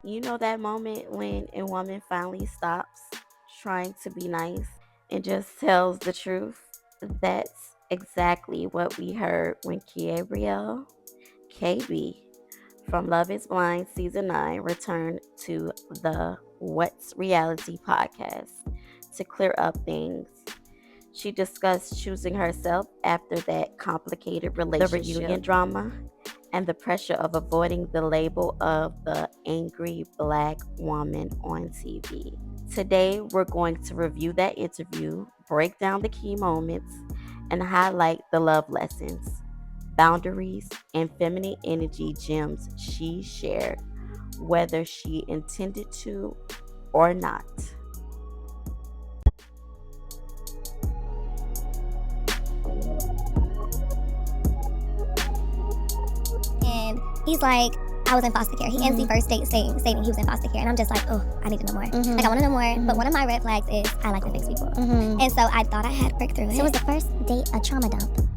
You know that moment when a woman finally stops trying to be nice and just tells the truth? That's exactly what we heard when Gabrielle KB from Love is Blind Season 9 returned to the What's Reality podcast to clear up things. She discussed choosing herself after that complicated relationship, the reunion drama, and the pressure of avoiding the label of the angry black woman on TV. Today, we're going to review that interview, break down the key moments, and highlight the love lessons, boundaries, and feminine energy gems she shared, whether she intended to or not. And he's like, I was in foster care. He ends the first date stating he was in foster care. And I'm just like, oh, I need to know more. Like, I want to know more. But one of my red flags is I like to fix people. And so I thought I had breakthrough. So was the first date a trauma dump?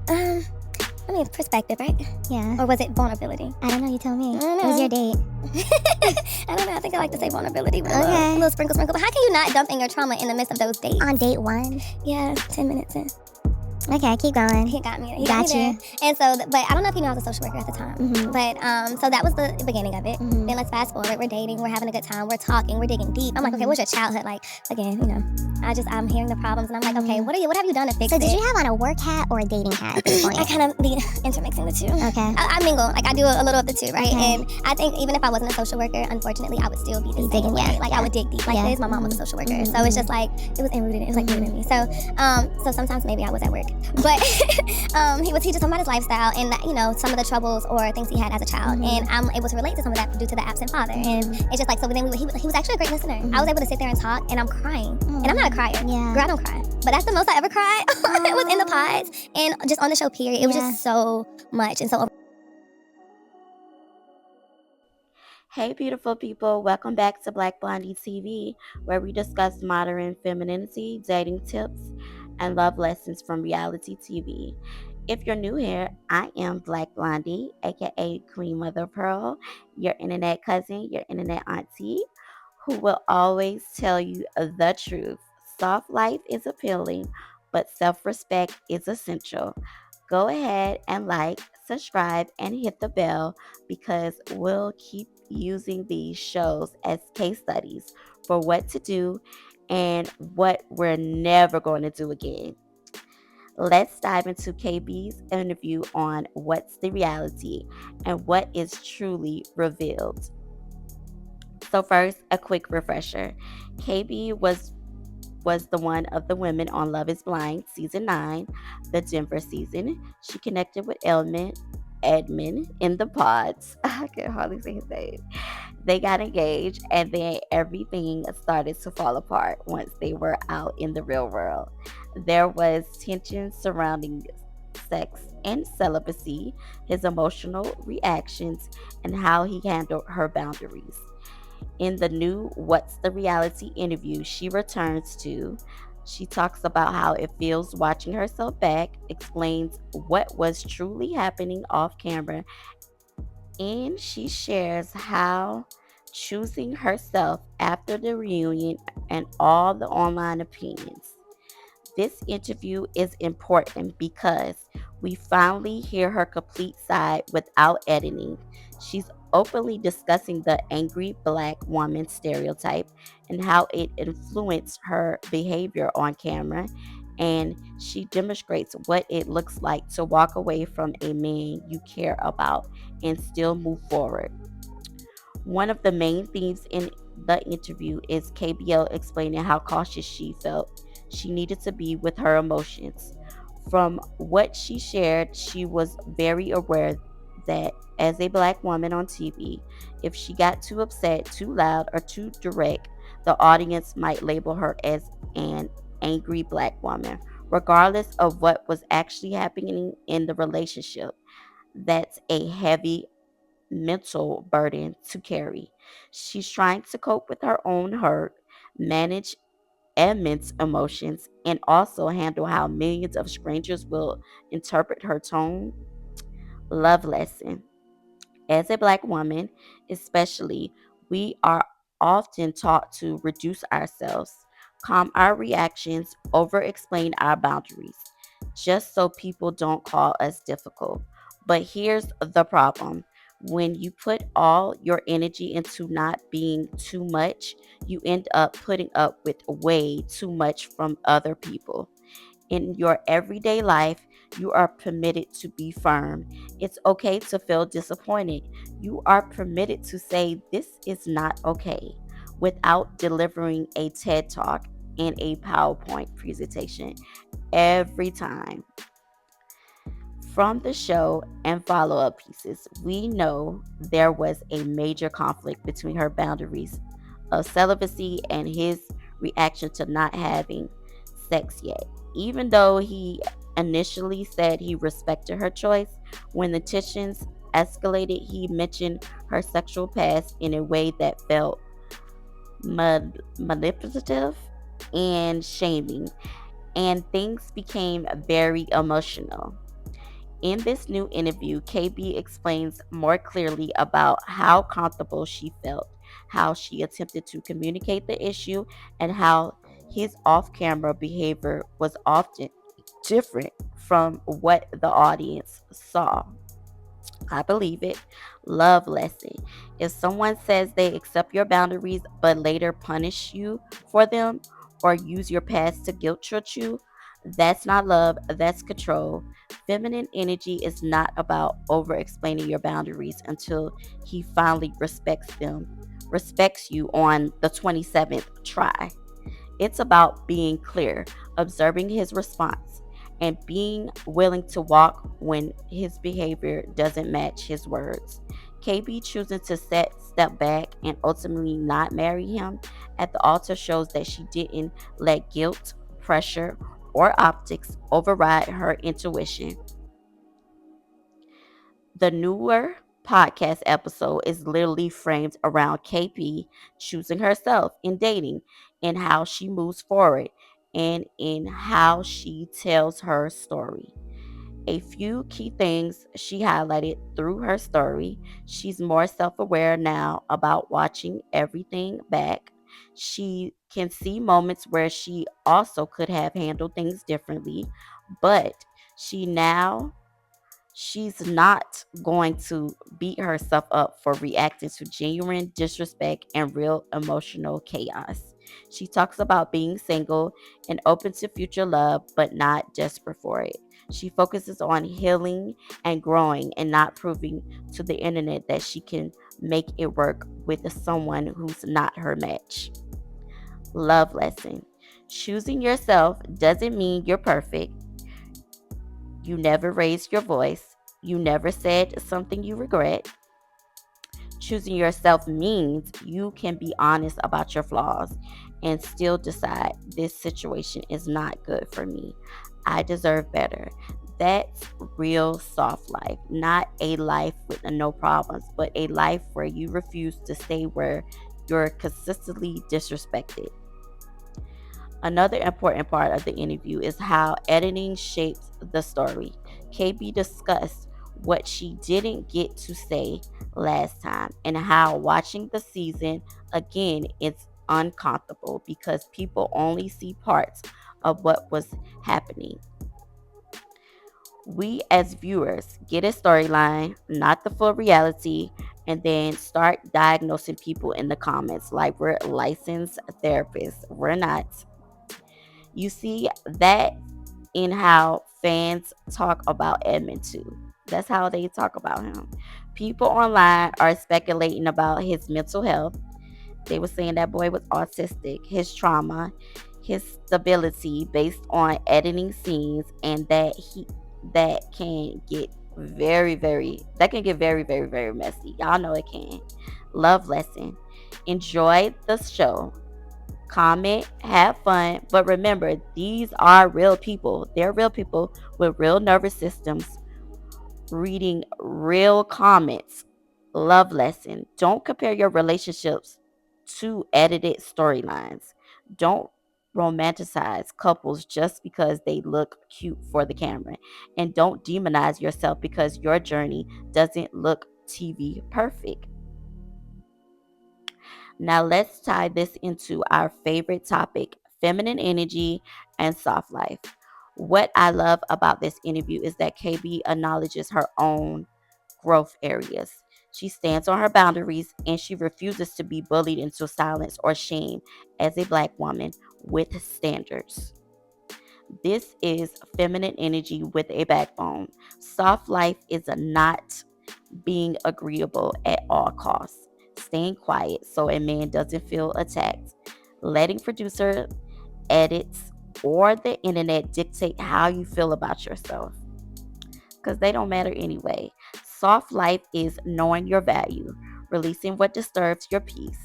I mean, perspective, right? Yeah. Or was it vulnerability? I don't know, you tell me. I don't It was know. your date. I don't know. I think I like to say vulnerability with Okay. a little sprinkle. But how can you not dump in your trauma in the midst of those dates? On date 1? Yeah, 10 minutes in. Okay, keep going. He got me. He Got me you. there. And so, but I don't know if you know I was a social worker at the time. But so that was the beginning of it. Then let's fast forward. We're dating. We're having a good time. We're talking. We're digging deep. I'm like, okay, what's your childhood like? Again, I'm hearing the problems, and I'm like, okay, what have you done to fix So it? did you have on a work hat or a dating hat at this point? I kind of be intermixing the two. Okay. I mingle. Like, I do a little of the two, right? Okay. And I think even if I wasn't a social worker, unfortunately, I would still be the same Digging, way. yeah, Like, yeah. I would dig deep like Yeah. this. My mom was a social worker. So it's just like, it was rooted in me. So sometimes maybe I was at work. But he would teach us about his lifestyle and, some of the troubles or things he had as a child. And I'm able to relate to some of that due to the absent father. And it's just like, so then he was actually a great listener. I was able to sit there and talk, and I'm crying. And I'm not a crier. Yeah. Girl, I don't cry. But that's the most I ever cried. It was in the pods and just on the show, period. It was Yeah. just so much. And so Hey, beautiful people, welcome back to Black Blondie TV, where we discuss modern femininity, dating tips, and love lessons from reality TV. If you're new here, I am Black Blondie, aka Queen Mother Pearl, your internet cousin, your internet auntie, who will always tell you the truth. Soft life is appealing, but self respect is essential. Go ahead and like, subscribe, and hit the bell because we'll keep using these shows as case studies for what to do and what we're never going to do again. Let's dive into KB's interview on what's the reality and what is truly revealed. So first, a quick refresher. KB was the one of the women on Love is Blind season 9, the Denver season. She connected with Edmund in the pods. I can hardly say his name. They got engaged, and then everything started to fall apart once they were out in the real world. There was tension surrounding sex and celibacy, his emotional reactions, and how he handled her boundaries. In the new What's the Reality interview she returns to, she talks about how it feels watching herself back, explains what was truly happening off camera, and she shares how choosing herself after the reunion and all the online opinions. This interview is important because we finally hear her complete side without editing. She's openly discussing the angry black woman stereotype and how it influenced her behavior on camera. And she demonstrates what it looks like to walk away from a man you care about and still move forward. One of the main themes in the interview is KBL explaining how cautious she felt she needed to be with her emotions. From what she shared, she was very aware that as a black woman on TV, if she got too upset, too loud, or too direct, the audience might label her as an angry black woman, regardless of what was actually happening in the relationship. That's a heavy mental burden to carry. She's trying to cope with her own hurt, manage immense emotions, and also handle how millions of strangers will interpret her tone. Love lesson. As a black woman, especially, We are often taught to reduce ourselves, calm our reactions, over explain our boundaries, just so people don't call us difficult. But here's the problem: when you put all your energy into not being too much, you end up putting up with way too much from other people. In your everyday life, you are permitted to be firm. It's okay to feel disappointed. You are permitted to say, "This is not okay," without delivering a TED talk and a PowerPoint presentation every time. From the show and follow up pieces, we know there was a major conflict between her boundaries of celibacy and his reaction to not having sex yet. Even though he initially said he respected her choice, when the tensions escalated, he mentioned her sexual past in a way that felt manipulative and shaming, and things became very emotional. In this new interview, KB explains more clearly about how comfortable she felt, how she attempted to communicate the issue, and how his off camera behavior was often different from what the audience saw. I believe it. Love lesson. If someone says they accept your boundaries but later punish you for them or use your past to guilt trip you, that's not love, that's control. Feminine energy is not about over explaining your boundaries until he finally respects you on the 27th try. It's about being clear, observing his response, and being willing to walk when his behavior doesn't match his words. KB choosing to step back and ultimately not marry him at the altar shows that she didn't let guilt, pressure, or optics override her intuition. The newer podcast episode is literally framed around KP choosing herself in dating and how she moves forward and in how she tells her story. A few key things she highlighted through her story: she's more self aware now about watching everything back. She can see moments where she also could have handled things differently, but she now she's not going to beat herself up for reacting to genuine disrespect and real emotional chaos. She talks about being single and open to future love, but not desperate for it. She focuses on healing and growing and not proving to the internet that she can make it work with someone who's not her match. Love lesson. Choosing yourself doesn't mean you're perfect. You never raised your voice. You never said something you regret. Choosing yourself means you can be honest about your flaws and still decide this situation is not good for me. I deserve better. That's real soft life, not a life with no problems, but a life where you refuse to stay where you're consistently disrespected. Another important part of the interview is how editing shapes the story. KB discussed what she didn't get to say last time and how watching the season again is uncomfortable because people only see parts of what was happening. We as viewers get a storyline, not the full reality, and then start diagnosing people in the comments like we're licensed therapists. We're not. You see that in how fans talk about Edmund too. That's how they talk about him. People online are speculating about his mental health. They were saying that boy was autistic, his trauma, his stability based on editing scenes, and that can get very messy. Y'all know it can. Love lesson. Enjoy the show, comment, have fun, but remember, these are real people. They're real people with real nervous systems, reading real comments. Love lesson. Don't compare your relationships to edited storylines. Don't romanticize couples just because they look cute for the camera. And don't demonize yourself because your journey doesn't look TV perfect. Now, let's tie this into our favorite topic, feminine energy and soft life. What I love about this interview is that KB acknowledges her own growth areas. She stands on her boundaries and she refuses to be bullied into silence or shame as a black woman with standards. This is feminine energy with a backbone. Soft life is not being agreeable at all costs, staying quiet so a man doesn't feel attacked, letting producer edits or the internet dictate how you feel about yourself because they don't matter anyway. Soft life is knowing your value, releasing what disturbs your peace.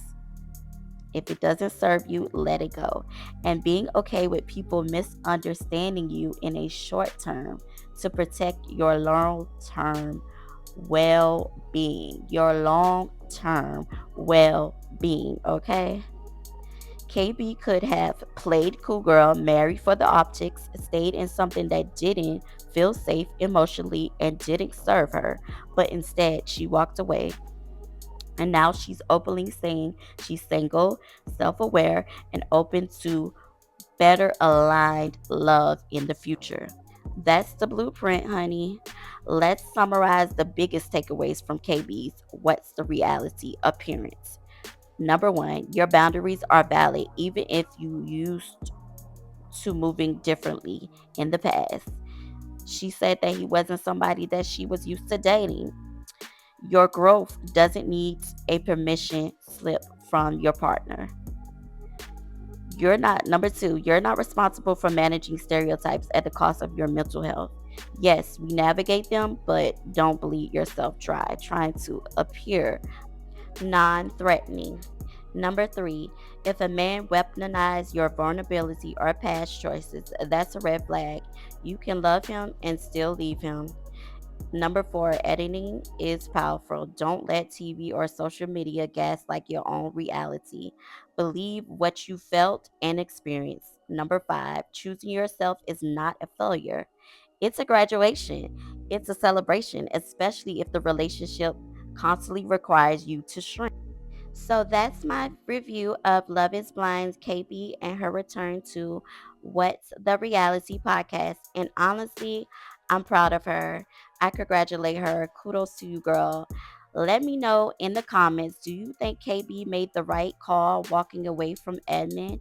If it doesn't serve you, let it go. And being okay with people misunderstanding you in a short term to protect your long term well being. Your long term well being, okay? KB could have played cool girl, married for the optics, stayed in something that didn't feel safe emotionally and didn't serve her, but instead she walked away. And now she's openly saying she's single, self aware, and open to better aligned love in the future. That's the blueprint, honey. Let's summarize the biggest takeaways from KB's What's the Reality appearance. Number one, your boundaries are valid even if you used to moving differently in the past. She said that he wasn't somebody that she was used to dating. Your growth doesn't need a permission slip from your partner. Number two, you're not responsible for managing stereotypes at the cost of your mental health. Yes, we navigate them, but don't bleed yourself dry trying to appear non threatening. Number three, if a man weaponizes your vulnerability or past choices, that's a red flag. You can love him and still leave him. Number four, editing is powerful. Don't let TV or social media gaslight your own reality. Believe what you felt and experienced. Number five, choosing yourself is not a failure. It's a graduation. It's a celebration, especially if the relationship constantly requires you to shrink. So that's my review of Love is Blind's KB and her return to What's the Reality podcast. And honestly, I'm proud of her. I congratulate her. Kudos to you, girl. Let me know in the comments, do you think KB made the right call walking away from admin?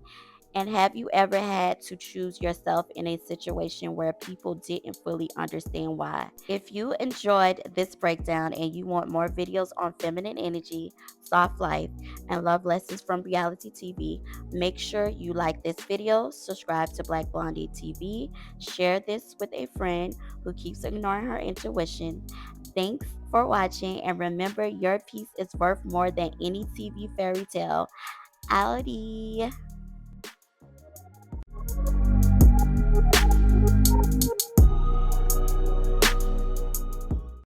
And have you ever had to choose yourself in a situation where people didn't fully understand why? If you enjoyed this breakdown and you want more videos on feminine energy, soft life, and love lessons from reality TV, make sure you like this video, subscribe to Black Blondie TV, share this with a friend who keeps ignoring her intuition. Thanks for watching, and remember, your piece is worth more than any TV fairy tale. Outie.